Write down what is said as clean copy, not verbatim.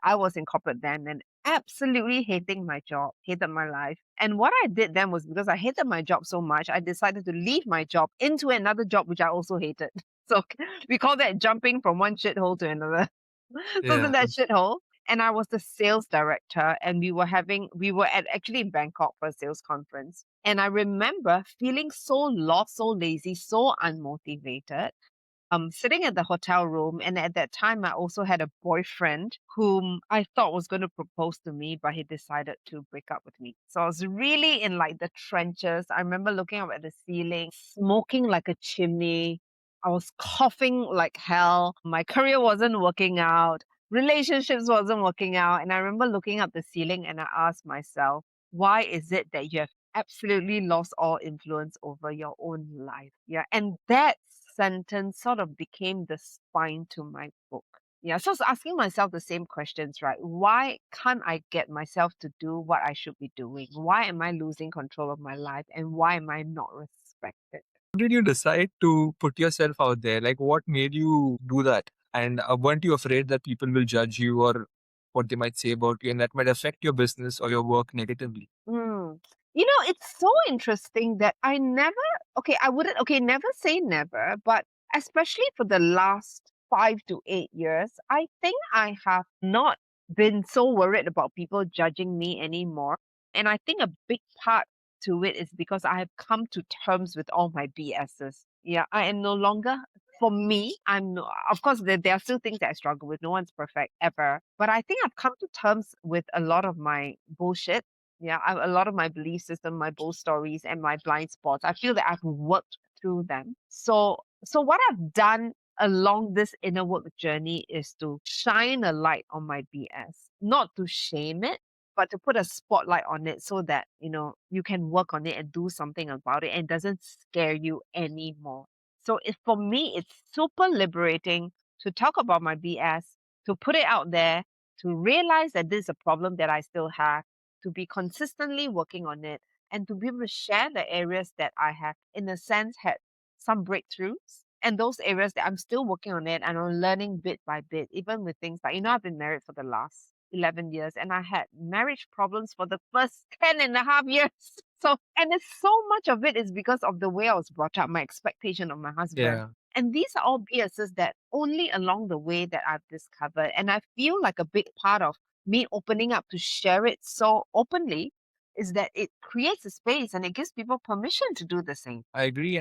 I was in corporate then and absolutely hating my job, hated my life. And what I did then was because I hated my job so much, I decided to leave my job into another job, which I also hated. So we call that jumping from one shithole to another. So in Yeah. that shithole, and I was the sales director, and we were at actually in Bangkok for a sales conference. And I remember feeling so lost, so lazy, so unmotivated, sitting at the hotel room. And at that time, I also had a boyfriend whom I thought was going to propose to me, but he decided to break up with me. So I was really in like the trenches. I remember looking up at the ceiling, smoking like a chimney. I was coughing like hell. My career wasn't working out. Relationships wasn't working out. And I remember looking up the ceiling and I asked myself, why is it that you have absolutely lost all influence over your own life? Yeah. And that sentence sort of became the spine to my book. Yeah. So I was asking myself the same questions, right? Why can't I get myself to do what I should be doing? Why am I losing control of my life? And why am I not respected? Did you decide to put yourself out there? Like, what made you do that? And weren't you afraid that people will judge you or what they might say about you, and that might affect your business or your work negatively? Mm. You know, it's so interesting that I never, okay, I wouldn't, okay, never say never, but especially for the last 5 to 8 years, I think I have not been so worried about people judging me anymore. And I think a big part to it is because I have come to terms with all my BSs. Yeah, I am no longer, for me, I'm no, of course, there are still things that I struggle with. No one's perfect ever. But I think I've come to terms with a lot of my bullshit. Yeah, a lot of my belief system, my bull stories, and my blind spots. I feel that I've worked through them. So what I've done along this inner work journey is to shine a light on my BS, not to shame it, but to put a spotlight on it so that you can work on it and do something about it, and it doesn't scare you anymore. So for me, it's super liberating to talk about my BS, to put it out there, to realize that this is a problem that I still have, to be consistently working on it, and to be able to share the areas that I have, in a sense, had some breakthroughs, and those areas that I'm still working on it and I'm learning bit by bit, even with things like, I've been married for the last 11 years and I had marriage problems for the first 10 and a half years. So, and it's so much of it is because of the way I was brought up, my expectation of my husband. Yeah. And these are all BSs that only along the way that I've discovered. And I feel like a big part of me opening up to share it so openly is that it creates a space and it gives people permission to do the same. I agree.